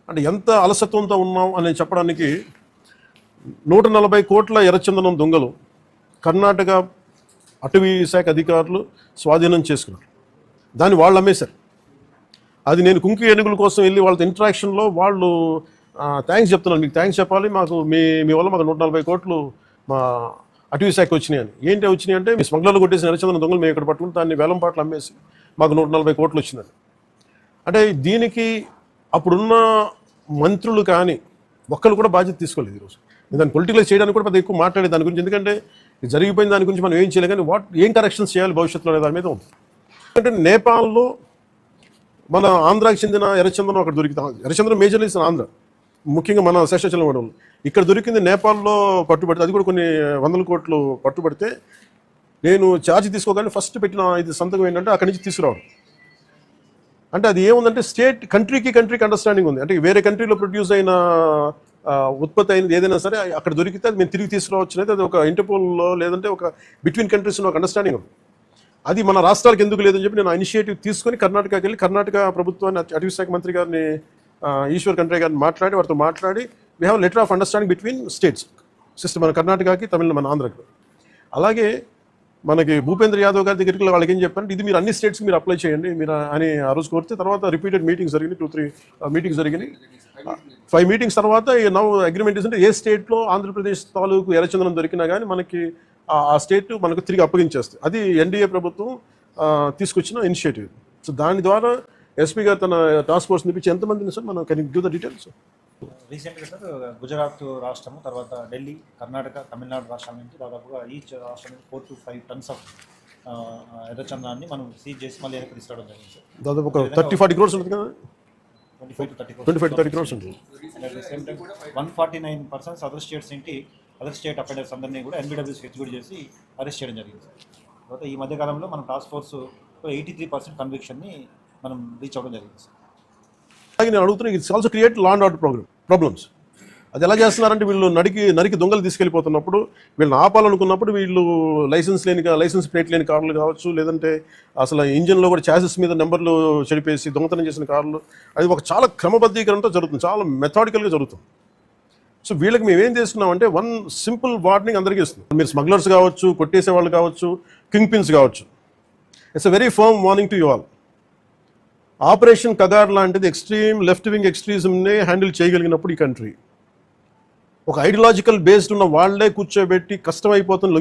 అంటే ఎంత అలసత్వంతో ఉన్నాం అని చెప్పడానికి 140 కోట్ల ఎర్రచందనం దొంగలు కర్ణాటక అటవీ శాఖ అధికారులు స్వాధీనం చేసుకున్నారు. దాన్ని వాళ్ళు అమ్మేశారు. అది నేను కుంకి ఏనుగుల కోసం వెళ్ళి వాళ్ళతో ఇంటరాక్షన్లో వాళ్ళు థ్యాంక్స్ చెప్తున్నాను, మీకు థ్యాంక్స్ చెప్పాలి, మాకు మీ వల్ల మాకు 140 కోట్లు మా అటవీ శాఖ వచ్చినాయని. ఏంటి వచ్చినాయి అంటే మీ స్మగ్లర్లు కొట్టేసిన ఎర్రచందనం దొంగలు మేము ఇక్కడ పట్టుకుని దాన్ని వేలం పాటలు అమ్మేసి మాకు 140 కోట్లు వచ్చిందని. అంటే దీనికి అప్పుడున్న మంత్రులు కానీ ఒక్కరు కూడా బాధ్యత తీసుకోలేదు. ఈరోజు దాన్ని పొలిటికలైజ్ చేయడానికి కూడా పెద్ద ఎక్కువ మాట్లాడే దాని గురించి, ఎందుకంటే జరిగిపోయిన దాని గురించి మనం ఏం చేయలేదు, కానీ ఏం కరెక్షన్స్ చేయాలి భవిష్యత్తులో అనే దాని మీద ఉంది. ఎందుకంటే నేపాల్లో మన ఆంధ్రాకి చెందిన ఎర్రచందనం అక్కడ దొరికింది. ఎర్రచందనం మేజర్లీ ఆంధ్ర, ముఖ్యంగా మన శేషాచలం అడవులు. ఇక్కడ దొరికింది నేపాల్లో పట్టుబడితే, అది కూడా కొన్ని 100 కోట్లు పట్టుబడితే నేను ఛార్జ్ తీసుకోగానే ఫస్ట్ పెట్టిన ఇది సంతకం ఏంటంటే అక్కడి నుంచి తీసుకురావడం. అంటే అది ఏముందంటే కంట్రీకి అండర్స్టాండింగ్ ఉంది. అంటే వేరే కంట్రీలో ప్రొడ్యూస్ అయిన ఉత్పత్తి అయినది ఏదైనా సరే అక్కడ దొరికితే అది మేము తిరిగి తీసుకురావచ్చు అనేది అది ఒక ఇంటర్పోల్లో లేదంటే ఒక బిట్వీన్ కంట్రీస్ ఒక అండర్స్టాండింగ్ ఉంది. అది మన రాష్ట్రాలకు ఎందుకు లేదని చెప్పి నేను ఇనిషియేటివ్ తీసుకొని కర్ణాటకకి వెళ్ళి కర్ణాటక ప్రభుత్వాన్ని అటవీ శాఖ మంత్రి గారిని ఈశ్వర్ ఖండ్రే గారిని మాట్లాడి వారితో మాట్లాడి we have letter of understanding between states system, మన కర్ణాటకకి తమిళ మన ఆంధ్రకి. అలాగే మనకి భూపేంద్ర యాదవ్ గారి దగ్గరికి వాళ్ళకి ఏం చెప్పారంటే ఇది మీరు అన్ని స్టేట్స్కి మీరు అప్లై చేయండి మీరు అని ఆ రోజు కోరితే, తర్వాత రిపీటెడ్ మీటింగ్స్ జరిగినాయి, 2-3 మీటింగ్స్ జరిగినాయి. 5 మీటింగ్స్ తర్వాత నౌ అగ్రిమెంట్ ఏంటంటే ఏ స్టేట్లో ఆంధ్రప్రదేశ్ తాలూకు ఎర్రచందనం దొరికినా కానీ మనకి ఆ స్టేట్ మనకు తిరిగి అప్పగించేస్తుంది. అది ఎన్డీఏ ప్రభుత్వం తీసుకొచ్చిన ఇనిషియేటివ్. సో దాని ద్వారా ఎస్పీ గారు తన టాస్క్ ఫోర్స్ నిపించి ఎంతమందిని సార్ మనం కెన్ గివ్ ద డీటెయిల్స్. రీసెంట్గా సార్ గుజరాత్ రాష్ట్రము, తర్వాత ఢిల్లీ, కర్ణాటక, తమిళనాడు రాష్ట్రాల నుంచి దాదాపుగా ఈచ్ రాష్ట్రం 4 to 5 tons ఆఫ్ ఎర్రచందనాన్ని మనం సీజ్ చేసి మళ్ళీ వెనక్కి తీసుకురావడం జరిగింది సార్. దాదాపు ఒక 30-40 crores ఉంటుంది కదా, 25-30 crores ఉంటుంది. At the same time 149 persons other states ఏంటి అదర్ స్టేట్ అఫెండర్స్ అందరినీ కూడా ఎన్బిడబ్ల్యూసీ ఎగ్జిక్యూట్ చేసి అరెస్ట్ చేయడం జరిగింది సార్. తర్వాత ఈ మధ్యకాలంలో మనం టాస్క్ ఫోర్స్ 83% కన్విక్షన్ని మనం రీచ్ అవ్వడం జరిగింది సార్. అలాగే నేను అడుగుతున్నా, it's also create law and order problems. అది ఎలా చేస్తున్నారంటే వీళ్ళు నరికి దొంగలు తీసుకెళ్ళిపోతున్నప్పుడు వీళ్ళని ఆపాలనుకున్నప్పుడు వీళ్ళు లైసెన్స్ ప్లేట్ లేని కార్లు కావచ్చు, లేదంటే అసలు ఇంజిన్లో కూడా ఛాసెస్ మీద నెంబర్లు చెడిపేసి దొంగతనం చేసిన కార్లు, అది ఒక చాలా క్రమబద్ధీకరణతో జరుగుతుంది, చాలా మెథాడికల్గా జరుగుతుంది. సో వీళ్ళకి మేము ఏం చేస్తున్నామంటే వన్ సింపుల్ వార్నింగ్ అందరికీ ఇస్తుంది. మీరు స్మగ్లర్స్ కావచ్చు, కొట్టేసే వాళ్ళు కావచ్చు, కింగ్ పిన్స్ కావచ్చు, it's a very firm warning to you all. Operation Kagar లాంటిది ఎక్స్ట్రీమ్ లెఫ్ట్ వింగ్ ఎక్స్ట్రీజంనే హ్యాండిల్ చేయగలిగినప్పుడు ఈ కంట్రీ ఒక ఐడియాలజికల్ బేస్డ్ ఉన్న వాళ్లే కూర్చోబెట్టి కష్టమైపోతుంది